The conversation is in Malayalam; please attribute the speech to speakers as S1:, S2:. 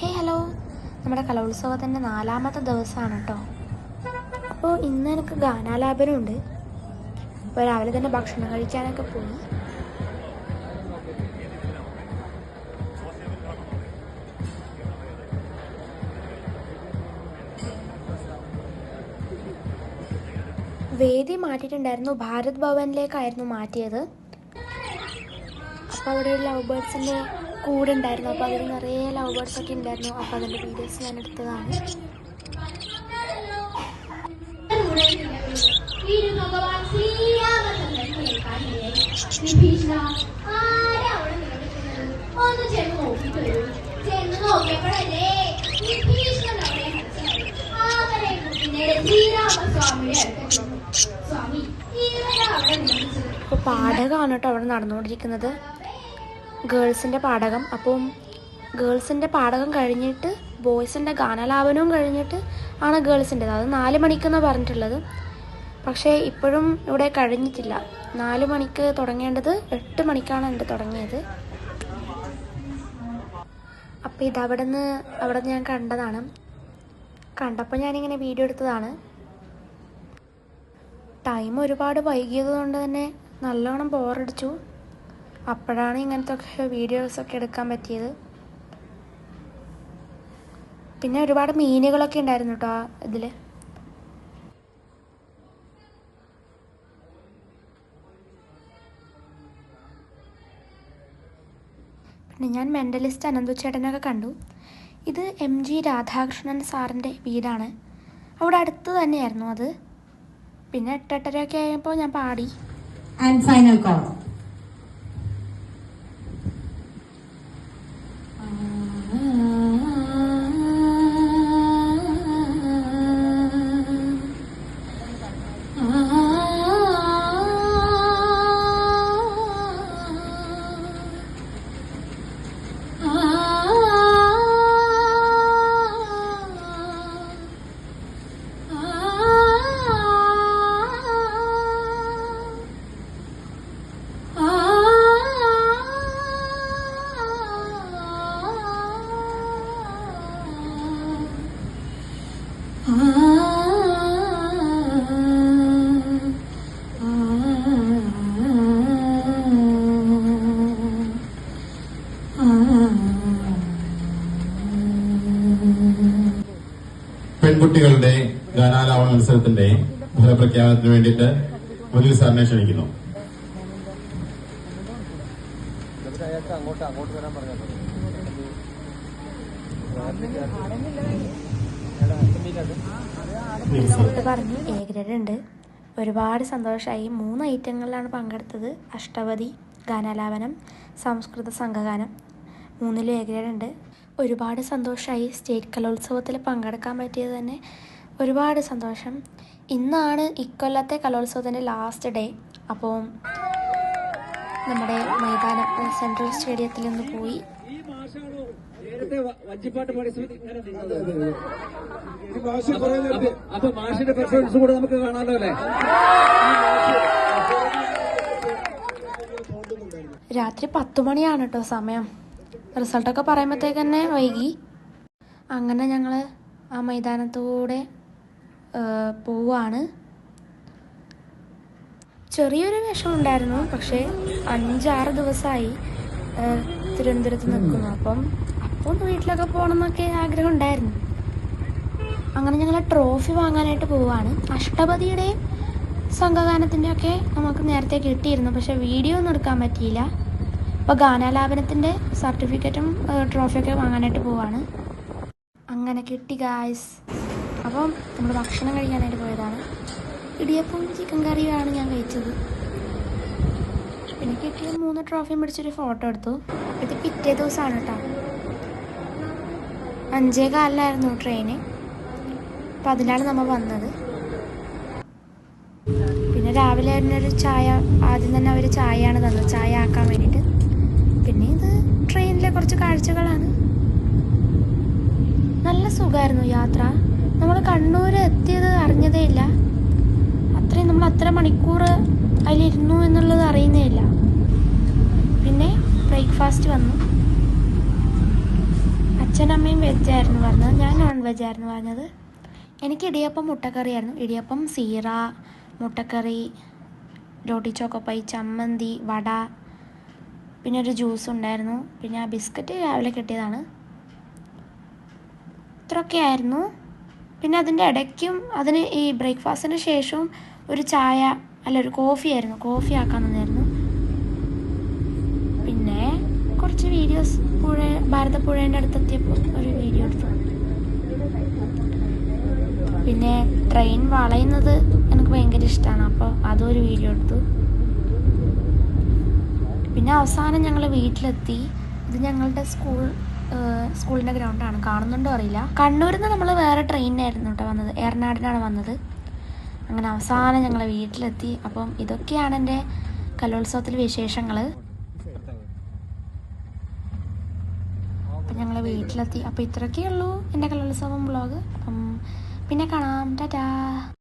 S1: ഹലോ, നമ്മുടെ കലോത്സവത്തിൻ്റെ 4ാമത്തെ ദിവസമാണ് കേട്ടോ. അപ്പോൾ ഇന്ന് എനിക്ക് ഗാനാലാപനമുണ്ട്. അപ്പോൾ രാവിലെ തന്നെ ഭക്ഷണം കഴിക്കാനൊക്കെ പോയി. വേദി മാറ്റിയിട്ടുണ്ടായിരുന്നു, ഭാരത് ഭവനിലേക്കായിരുന്നു മാറ്റിയത്. അപ്പോൾ അവിടെ ഒരു ലവ് ബേർഡ്സിൻ്റെ കൂടെ ഉണ്ടായിരുന്നു. അപ്പോൾ അതിൽ നിറയെ ലവ് ബേർഡ്സ് ഒക്കെ ഉണ്ടായിരുന്നു. അപ്പോൾ അതിൻ്റെ വീഡിയോസ് ഞാൻ എടുത്തതാണ്. അപ്പോൾ പാഠകമാണ് കേട്ടോ അവിടെ നടന്നുകൊണ്ടിരിക്കുന്നത്, ഗേൾസിൻ്റെ പാഠകം. അപ്പം ഗേൾസിൻ്റെ പാഠകം കഴിഞ്ഞിട്ട് ബോയ്സിൻ്റെ ഗാനാലാപനവും കഴിഞ്ഞിട്ട് ആണ് ഗേൾസിൻ്റെത്. അത് 4 മണിക്കെന്നാണ് പറഞ്ഞിട്ടുള്ളത്. പക്ഷേ ഇപ്പോഴും ഇവിടെ കഴിഞ്ഞിട്ടില്ല. 4 മണിക്ക് തുടങ്ങേണ്ടത് 8 മണിക്കാണ് എൻ്റെ തുടങ്ങിയത്. അപ്പോൾ ഇതവിടെ നിന്ന് ഞാൻ കണ്ടതാണ്. കണ്ടപ്പോൾ ഞാനിങ്ങനെ വീഡിയോ എടുത്തതാണ്. ടൈം ഒരുപാട് വൈകിയത് കൊണ്ട് തന്നെ നല്ലോണം ബോറടിച്ചു. അപ്പോഴാണ് ഇങ്ങനത്തെ വീഡിയോസൊക്കെ എടുക്കാൻ പറ്റിയത്. പിന്നെ ഒരുപാട് മീനുകളൊക്കെ ഉണ്ടായിരുന്നു കേട്ടോ ഇതിൽ. പിന്നെ ഞാൻ മെൻ്റലിസ്റ്റ് അനന്തു ചേട്ടനൊക്കെ കണ്ടു. ഇത് MG രാധാകൃഷ്ണൻ സാറിൻ്റെ വീടാണ്. അവിടെ അടുത്ത് തന്നെയായിരുന്നു അത്. പിന്നെ 8:30 ആയപ്പോൾ ഞാൻ പാടി.
S2: And final call.
S3: പെൺകുട്ടികളുടെ ഗാനാലാപന മത്സരത്തിന്റെ ഫലപ്രഖ്യാപനത്തിന് വേണ്ടിയിട്ട് മുനിൽ സാറിനെ ക്ഷണിക്കുന്നു.
S1: റിസൾട്ട് പറഞ്ഞ് A ഗ്രേഡ് ഉണ്ട്. ഒരുപാട് സന്തോഷമായി. 3 ഐറ്റങ്ങളിലാണ് പങ്കെടുത്തത്. അഷ്ടപതി, ഗാനാലാപനം, സംസ്കൃത സംഘഗാനം. 3ലും A ഗ്രേഡ് ഉണ്ട്. ഒരുപാട് സന്തോഷമായി. സ്റ്റേറ്റ് കലോത്സവത്തിൽ പങ്കെടുക്കാൻ പറ്റിയത് തന്നെ ഒരുപാട് സന്തോഷം. ഇന്നാണ് ഇക്കൊല്ലത്തെ കലോത്സവത്തിൻ്റെ ലാസ്റ്റ് ഡേ. അപ്പോൾ നമ്മുടെ മൈതാനം സെൻട്രൽ സ്റ്റേഡിയത്തിൽ നിന്ന് പോയി.
S4: അപ്പൊ മാഷിന്റെ പെർഫോമൻസ് കൂടെ നമുക്ക് കാണാമല്ലോ അല്ലേ?
S1: രാത്രി 10 മണിയാണ് കേട്ടോ സമയം. റിസൾട്ടൊക്കെ പറയുമ്പോഴത്തേക്ക് തന്നെ വൈകി. അങ്ങനെ ഞങ്ങൾ ആ മൈതാനത്തൂടെ പോവാണ്. ചെറിയൊരു വിഷമം ഉണ്ടായിരുന്നു. പക്ഷേ 5-6 ദിവസമായി തിരുവനന്തപുരത്ത് നിൽക്കുന്നു. അപ്പം ഒന്ന് വീട്ടിലൊക്കെ പോകണം എന്നൊക്കെ ആഗ്രഹം ഉണ്ടായിരുന്നു. അങ്ങനെ ഞങ്ങൾ ട്രോഫി വാങ്ങാനായിട്ട് പോവാണ്. അഷ്ടപതിയുടെയും സംഘഗാനത്തിൻ്റെയൊക്കെ നമുക്ക് നേരത്തെ കിട്ടിയിരുന്നു. പക്ഷേ വീഡിയോ ഒന്നും എടുക്കാൻ പറ്റിയില്ല. അപ്പോൾ ഗാനാലാപനത്തിൻ്റെ സർട്ടിഫിക്കറ്റും ട്രോഫിയൊക്കെ വാങ്ങാനായിട്ട് പോവാണ്. അങ്ങനെ കിട്ടി ഗായ്സ്. അപ്പം നമ്മൾ ഭക്ഷണം കഴിക്കാനായിട്ട് പോയതാണ്. ഇടിയപ്പവും ചിക്കൻ കറിയുമാണ് ഞാൻ കഴിച്ചത്. പിന്നെ കിട്ടിയ 3 ട്രോഫിയും പിടിച്ചൊരു ഫോട്ടോ എടുത്തു. ഇത് പിറ്റേ ദിവസമാണ് കേട്ടോ. 5:15 ട്രെയിന്. അപ്പം അതിലാണ് നമ്മൾ വന്നത്. പിന്നെ രാവിലെ ഒരു ചായ, ആദ്യം തന്നെ അവർ ചായയാണ് തന്നത്, ചായ ആക്കാൻ വേണ്ടിയിട്ട്. പിന്നെ ഇത് ട്രെയിനിലെ കുറച്ച് കാഴ്ചകളാണ്. നല്ല സുഖമായിരുന്നു യാത്ര. നമ്മൾ കണ്ണൂർ എത്തിയത് അറിഞ്ഞതേ ഇല്ല. നമ്മൾ അത്ര മണിക്കൂർ അതിലിരുന്നു എന്നുള്ളത് അറിയുന്നേ ഇല്ല. പിന്നെ ബ്രേക്ക്ഫാസ്റ്റ് വന്നു. അച്ഛനമ്മയും വെജായിരുന്നു പറഞ്ഞത്, ഞാൻ നോൺ വെജായിരുന്നു പറഞ്ഞത്. എനിക്ക് ഇടിയപ്പം മുട്ടക്കറിയായിരുന്നു. ഇടിയപ്പം സീറ, മുട്ടക്കറി, റോട്ടി ചോക്കോപ്പൈ, ചമ്മന്തി, വട, പിന്നെ ഒരു ജ്യൂസ് ഉണ്ടായിരുന്നു. പിന്നെ ആ ബിസ്ക്കറ്റ് രാവിലെ കിട്ടിയതാണ്. ഇത്രയൊക്കെ ആയിരുന്നു. പിന്നെ അതിൻ്റെ ഇടയ്ക്കും അതിന് ഈ ബ്രേക്ക്ഫാസ്റ്റിന് ശേഷവും ഒരു ചായ അല്ല ഒരു കോഫി ആയിരുന്നു, കോഫി ആക്കാൻ തന്നായിരുന്നു. പിന്നെ കുറച്ച് വീഡിയോസ് ഭാരതപ്പുഴേൻ്റെ അടുത്തെത്തിയപ്പോൾ ഒരു വീഡിയോ എടുത്തു. പിന്നെ ട്രെയിൻ വളയുന്നത് എനിക്ക് ഭയങ്കര ഇഷ്ടമാണ്, അപ്പോൾ അതും ഒരു വീഡിയോ എടുത്തു. പിന്നെ അവസാനം ഞങ്ങൾ വീട്ടിലെത്തി. ഇത് ഞങ്ങളുടെ സ്കൂളിൻ്റെ ഗ്രൗണ്ടാണ്, കാണുന്നുണ്ടോ അറിയില്ല. കണ്ണൂരിൽ നിന്ന് നമ്മൾ വേറെ ട്രെയിനിനായിരുന്നു കേട്ടോ വന്നത്, ഏറനാടിനാണ് വന്നത്. അങ്ങനെ അവസാനം ഞങ്ങൾ വീട്ടിലെത്തി. അപ്പം ഇതൊക്കെയാണ് എൻ്റെ കലോത്സവത്തിലെ വിശേഷങ്ങൾ. അപ്പം ഞങ്ങൾ വീട്ടിലെത്തി. അപ്പോൾ ഇത്രയൊക്കെ ഉള്ളൂ എൻ്റെ കലോത്സവം വ്ളോഗ്. അപ്പം പിന്നെ കാണാം. ടാറ്റാ.